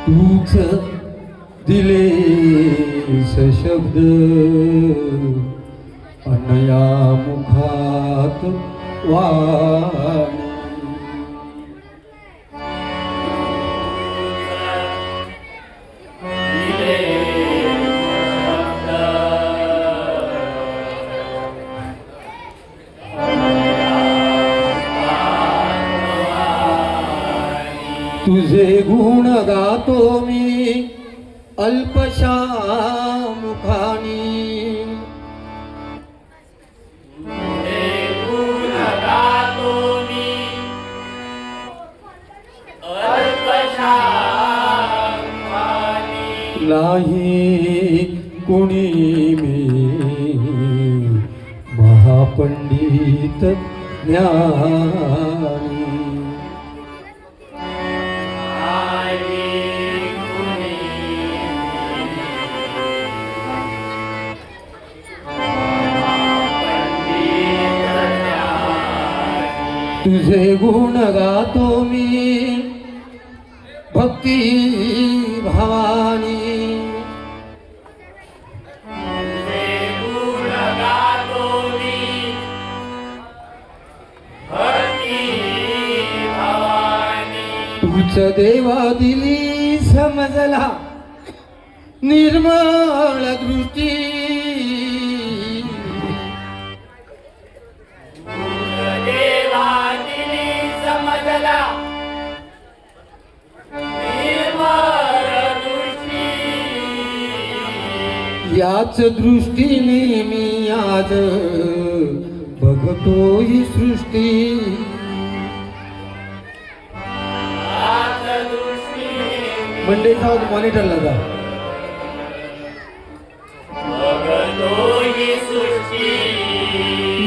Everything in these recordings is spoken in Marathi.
तूच दिले शब्द अनया मुखात वाणी तुझे गुण गातो मी अल्पशा मुखानी नाही कुणी मी महापंडित ज्ञानी तुझे गुण गातो मी भक्ती भावानी तूच देवा दिली समजला निर्मळ दृष्टी याच दृष्टीने मी आज बघतो ही सृष्टी मंडे साउथ मॉनिटरला जा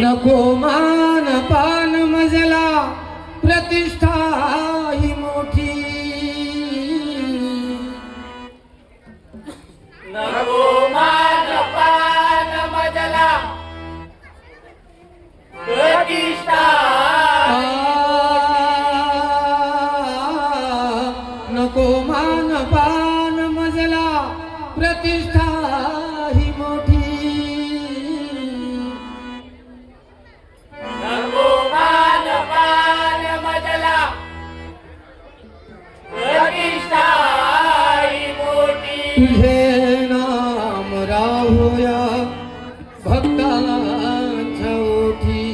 नको मान पान मजला प्रतिष्ठा ही मोठी नको मान पान मजला प्रतिष्ठा नको मान पान मजला प्रतिष्ठा ही मोठी नको मान पान मजला प्रतिष्ठा ही मोठी तुझे नाम राहोया भक्तांच्या ओठी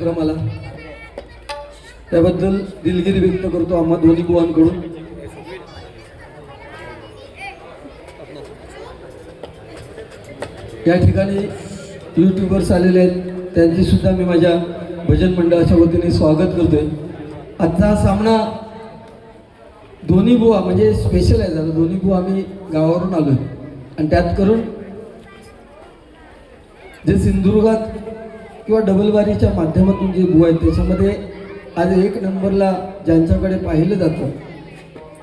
कार्यक्रमाला, त्याबद्दल दिलगिरी व्यक्त करतो आम्हा दोन्ही बुवांकडून. या ठिकाणी यूट्यूबर्स आलेले आहेत, त्यांची सुद्धा मी माझ्या भजन मंडळाच्या वतीने स्वागत करतोय. आजचा हा सामना दोन्ही बुवा म्हणजे स्पेशल आहे जरा. दोन्ही बुवा आम्ही गावावरून आलोय आणि त्यात करून जे सिंधुदुर्गात किंवा डबलबारीच्या माध्यमातून जे बुवा आहेत त्याच्यामध्ये आज एक नंबरला ज्यांच्याकडे पाहिलं जातं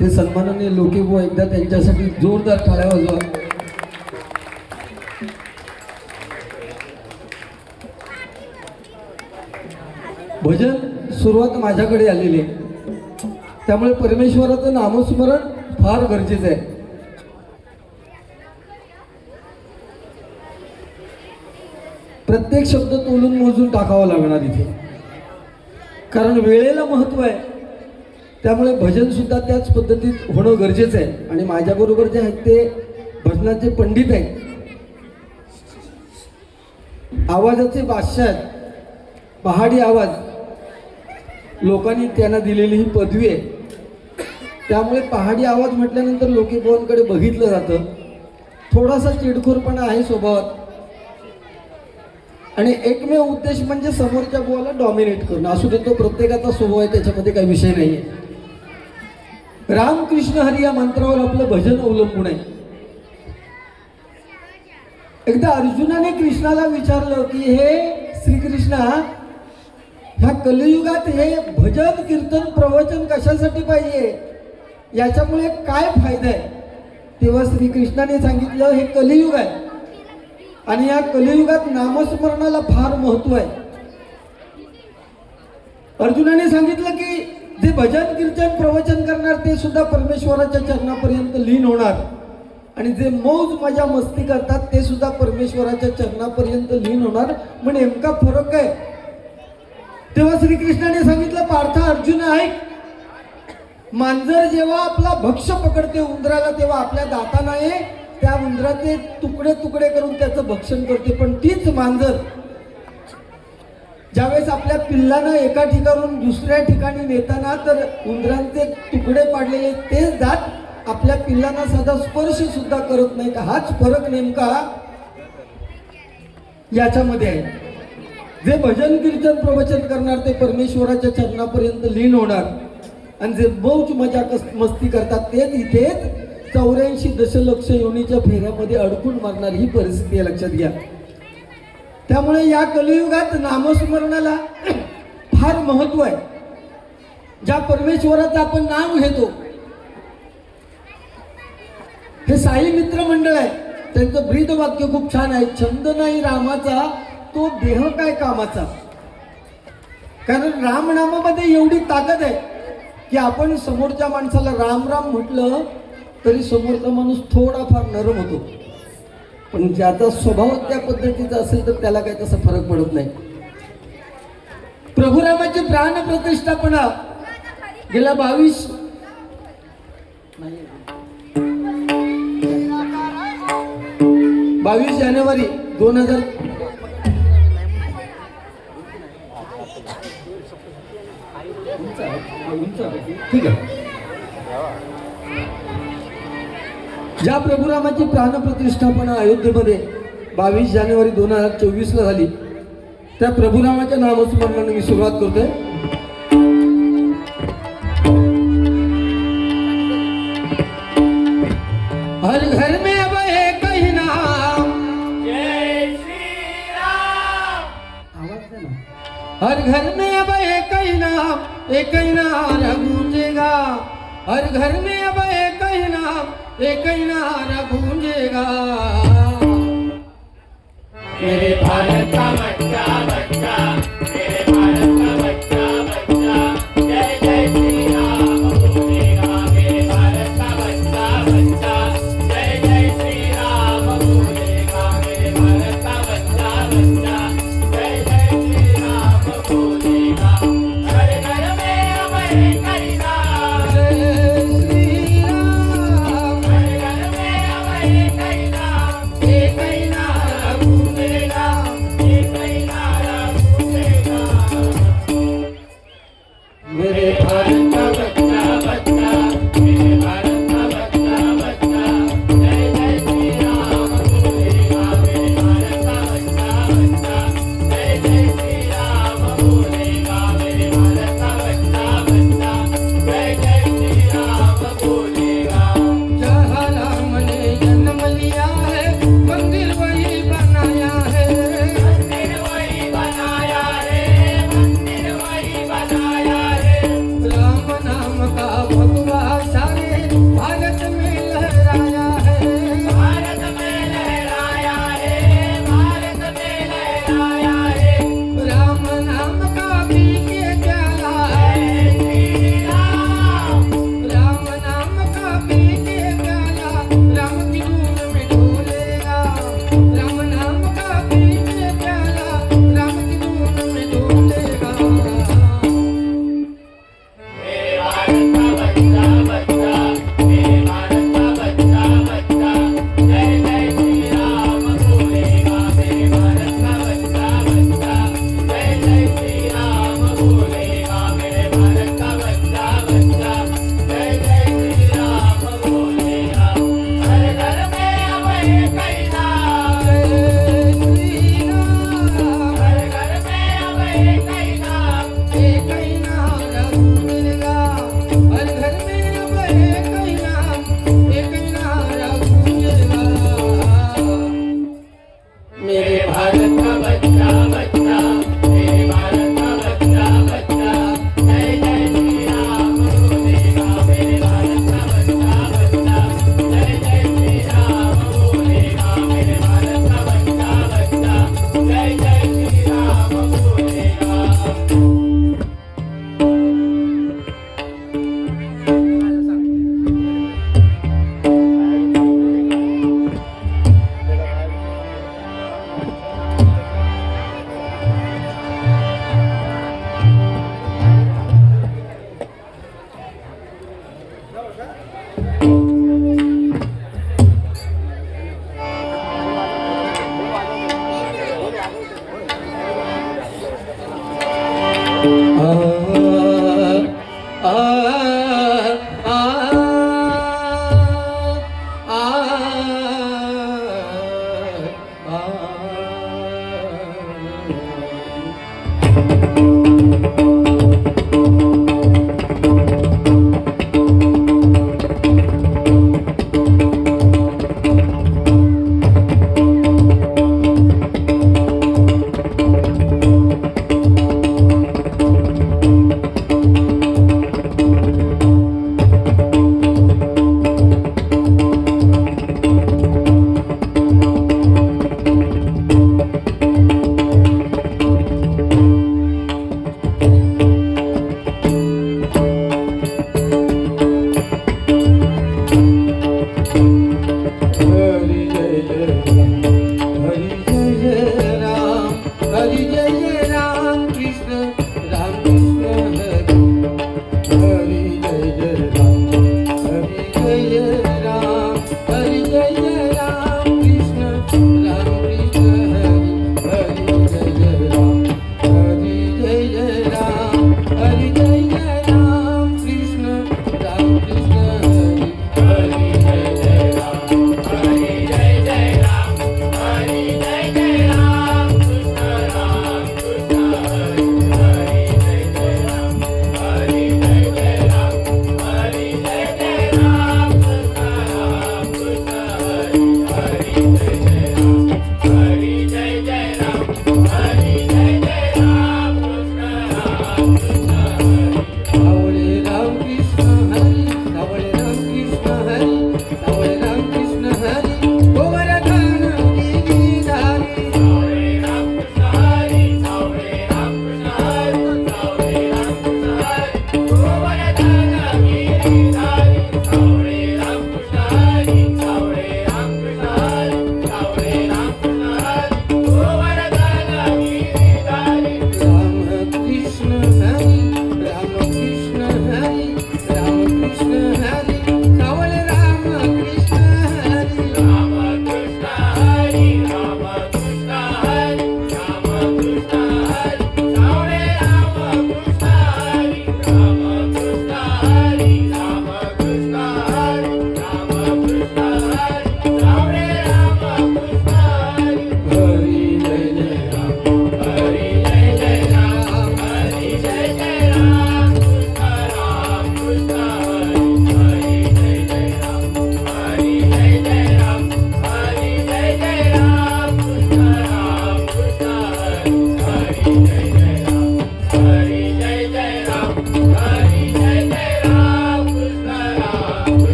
ते सन्माननीय लोके बुवा. एकदा त्यांच्यासाठी जोरदार टाळ्या वाजवा. भजन सुरुवात माझ्याकडे आलेली आहे, त्यामुळे परमेश्वराचं नामस्मरण फार गरजेचं आहे. प्रत्येक शब्द तोलून मोजून टाकावा लागणार इथे, कारण वेळेला महत्व आहे. त्यामुळे भजन सुद्धा त्याच पद्धतीत होणं गरजेचं आहे. आणि माझ्याबरोबर जे आहेत ते भजनाचे पंडित आहेत, आवाजाचे बादशाह आहेत. पहाडी आवाज लोकांनी त्यांना दिलेली ही पदवी आहे. त्यामुळे पहाडी आवाज म्हटल्यानंतर लोकेबुवांकडे बघितलं जातं. थोडासा चिडखोरपणा आहे स्वभावात आणि एकमेव उद्देश म्हणजे समोरच्या बुवाला डॉमिनेट करणं. असू दे, तो प्रत्येकाचा स्वभाव आहे, त्याच्यामध्ये काही विषय नाही आहे. रामकृष्ण हरी या मंत्रावर आपलं भजन अवलंबून आहे. एकदा अर्जुनाने कृष्णाला विचारलं की हे श्रीकृष्णा, ह्या कलियुगात हे भजन कीर्तन प्रवचन कशासाठी पाहिजे, याच्यामुळे काय फायदा आहे. तेव्हा श्रीकृष्णाने सांगितलं हे कलियुग आहे आणि या कलियुगात नामस्मरणाला फार महत्व आहे. अर्जुनाने सांगितलं की जे भजन कीर्तन प्रवचन करणार ते सुद्धा परमेश्वराच्या चरणापर्यंत लीन होणार आणि जे मौज मजा मस्ती करतात ते सुद्धा परमेश्वराच्या चरणापर्यंत लीन होणार. मग नेमका फरक आहे. तेव्हा श्रीकृष्णाने सांगितलं, पार्थ अर्जुन ऐक, मांजर जेव्हा आपला भक्ष पकडते उंदराला तेव्हा आपल्या दाताने त्या उंदराचे तुकडे तुकडे करून त्याचं भक्षण करते. पण तीच मांजर ज्यावेळेस आपल्या पिल्लांना एका ठिकाणून दुसऱ्या ठिकाणी नेताना तर उंदरांचे तुकडे पाडलेले तेच दात आपल्या पिल्लांना साधा स्पर्श सुद्धा करत नाही. हाच फरक नेमका याच्यामध्ये आहे. जे भजन कीर्तन प्रवचन करणार ते परमेश्वराच्या चरणापर्यंत लीन होणार आणि जे मौज मजा मस्ती करतात तेच इथेच 84 दशलक्ष योनीच्या फेऱ्यामध्ये अडकून मारणार. ही परिस्थिती आहे, लक्षात घ्या. त्यामुळे या कलियुगात नामस्मरणाला फार महत्व आहे. ज्या परमेश्वराचं आपण नाव घेतो, हे साई मित्र मंडळ आहे, त्यांचं ब्रीद वाक्य खूप छान आहे, छंद नाही रामाचा तो देह काय कामाचा. कारण रामनामामध्ये एवढी ताकद आहे की आपण समोरच्या माणसाला राम राम म्हटलं तरी समोरचा माणूस थोडाफार नरम होतो, पण ज्याचा स्वभाव त्या पद्धतीचा असेल तर त्याला काही तसा फरक पडत नाही. प्रभू रामाची प्राण प्रतिष्ठापना गेल्या 22 जानेवारी 2000 ठीक आहे. ज्या प्रभुरामाची प्राणप्रतिष्ठापना अयोध्येमध्ये 22 जानेवारी 2024 ला झाली, त्या प्रभुरामाच्या नामस्मरणाने मी सुरुवात करतोय. हर घर में अब एक ही नाम, जय श्री राम. आवाज दे ना. हर घर में अब एक ही नाम गूंजेगा. हर घर में अब एक ही नारा गूंजेगा. मेरे भारत का बच्चा बच्चा, मेरे भारत का बच्चा बच्चा, जय जय श्री राम बोलेगा. मेरे भारत का बच्चा बच्चा, जय जय श्री राम बोलेगा. मेरे भारत का बच्चा बच्चा, जय जय श्री राम बोलेगा. हर घर में अब एक ही नाम, जय श्री राम. हर घर में अब एक ही नाम, एक ही नारा गूंजेगा, एक ही नारा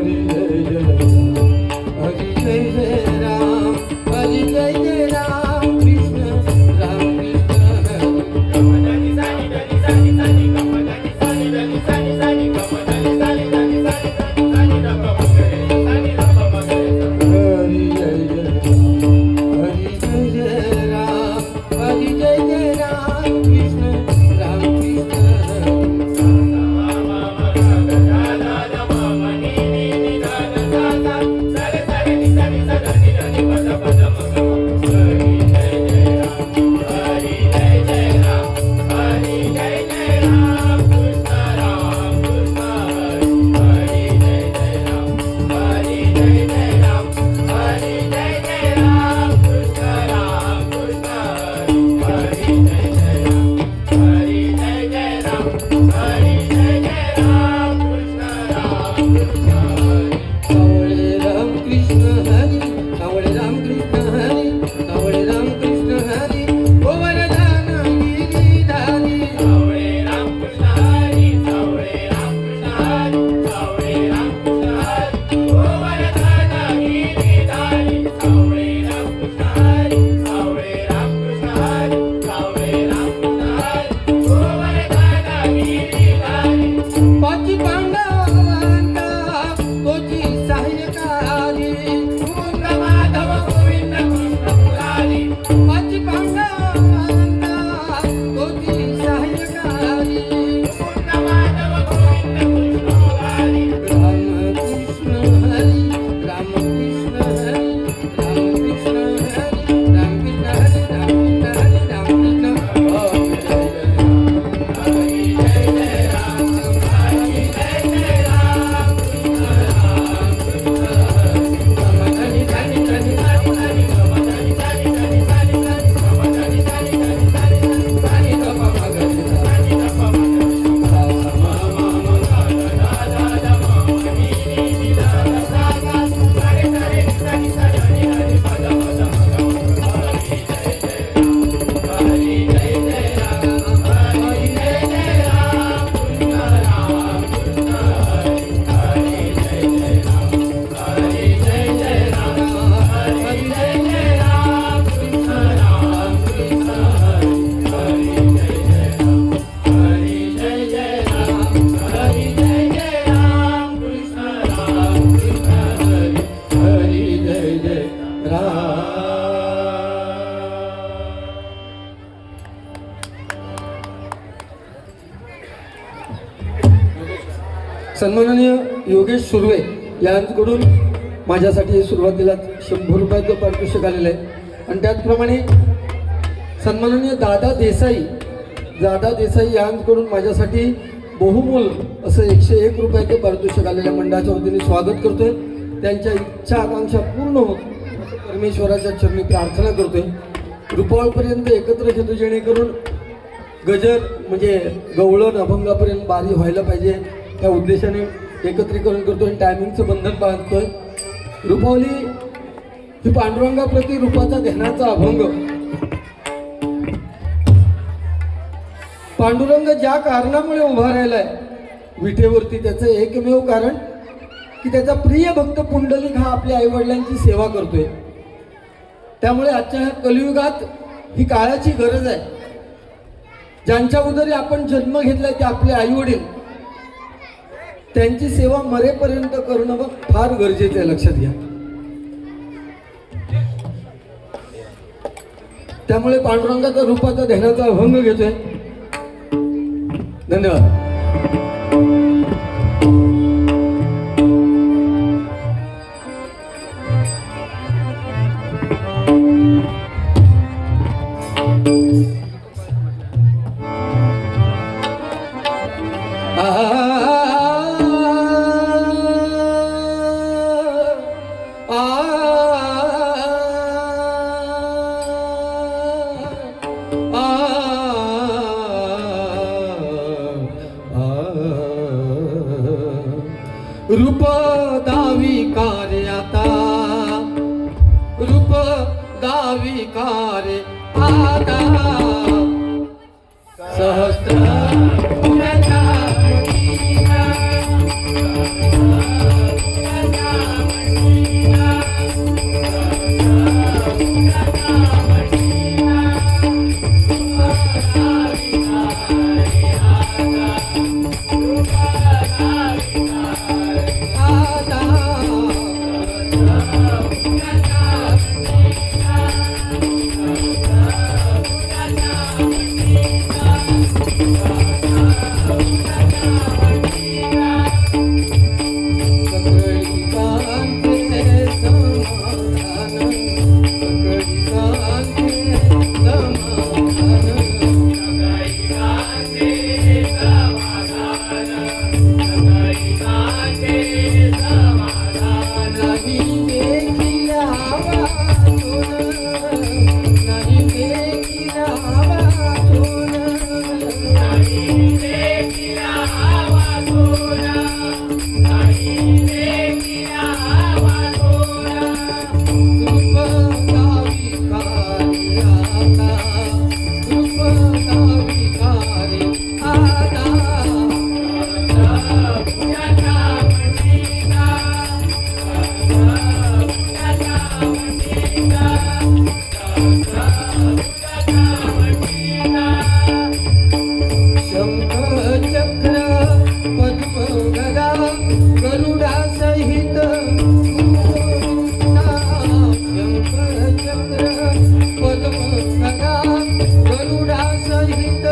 हरी जय जय राम हरी जय जय राम हरी जय जय राम कृष्ण राम कृष्ण हरी जय जय हरी जय जय राम हरी जय जय राम कृष्ण राम कृष्ण सावळे राम कृष्ण हरी सावळे राम कृष्ण हरी सावळे राम कृष्ण हरी गोवर्धन गिरीधारी पाची पांडवांना तोची सहाय्यकारी पाची पांडवांना तोची सहाय्यकारी रामकृष्ण हरी रामकृष्ण हरी रामकृष्ण हरी रामकृष्ण हरी रामकृष्ण हरी रामकृष्ण हरी जय जय राम सन्माननीय योगेश सुर्वे यांकडून माझ्यासाठी सुरुवातीला 100 रुपयाचं पारितोषिक आलेलं आहे आणि त्याचप्रमाणे सन्माननीय दादा देसाई यांकडून माझ्यासाठी बहुमूल असं 101 रुपयाचं पारितोषिक आलेल्या मंडळाच्या वतीने स्वागत करतोय. त्यांच्या इच्छा आकांक्षा पूर्ण होत असं परमेश्वराच्या चरणी प्रार्थना करतोय. रुपाळपर्यंत एकत्र घेतो जेणेकरून गजर म्हणजे गवळण अभंगापर्यंत बारी व्हायला पाहिजे त्या उद्देशाने एकत्रीकरण करतोय आणि टायमिंगचं बंधन पाळतोय. रुपावली ही पांडुरंगाप्रती रूपाचा ध्यानाचा अभंग. पांडुरंग ज्या कारणामुळे उभा राहिलाय विठेवरती त्याचं एकमेव कारण की त्याचा प्रिय भक्त पुंडलिक हा आपल्या आईवडिलांची सेवा करतोय. त्यामुळे आजच्या ह्या कलियुगात ही काळाची गरज आहे. ज्यांच्या उदरी आपण जन्म घेतलाय ते आपले आईवडील, त्यांची सेवा मरेपर्यंत करणं फार गरजेचं आहे, लक्षात घ्या. त्यामुळे पांडुरंगाचा रूपाचा ध्यानाचा अभंग घेतोय. धन्यवाद. रूप दावी कार्य आता, रूप दावी कार्य आता, सहस्त्र नाही देखिला वाचून, नाही देखिला वाचून. नाही देखिला वाचोना, नाही देखिला वाचोना. रूप गावी कारी आता, रूप गावी कारी आता. पुण्याचा मंडिका, पुण्याचा मंडिका, पुण्याचा मंडिका. शंख चक्र पद्म गदा गरुडा सहित शंख चक्र पद्म गदा गरुडा सहित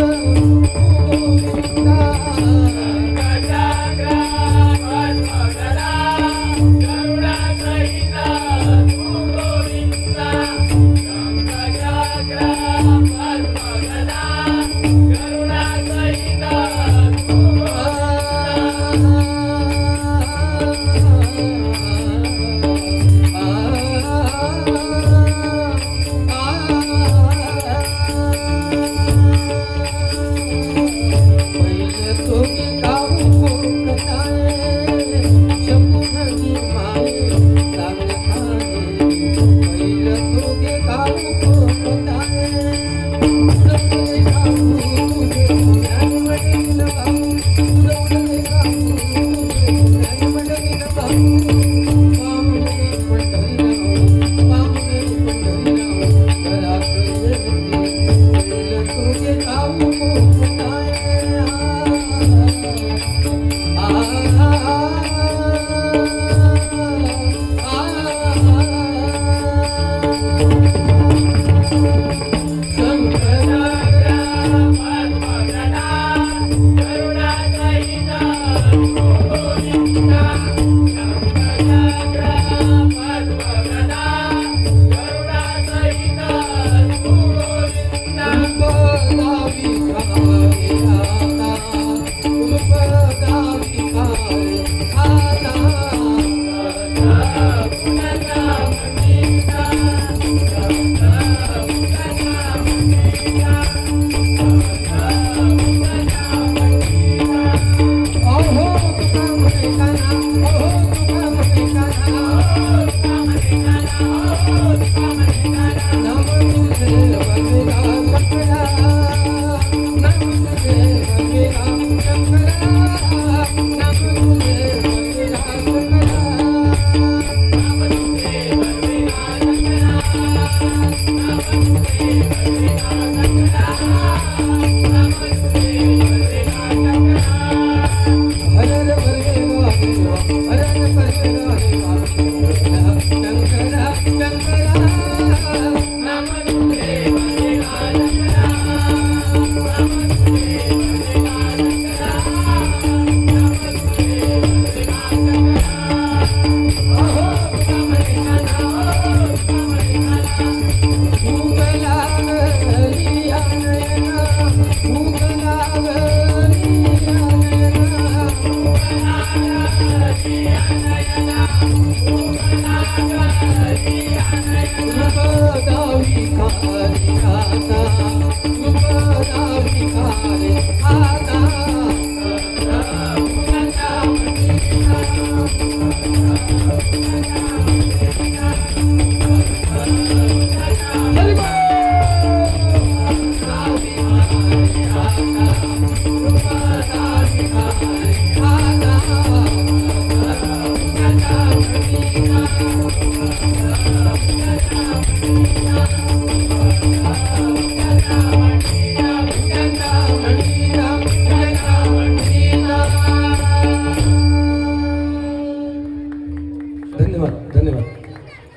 Thank you.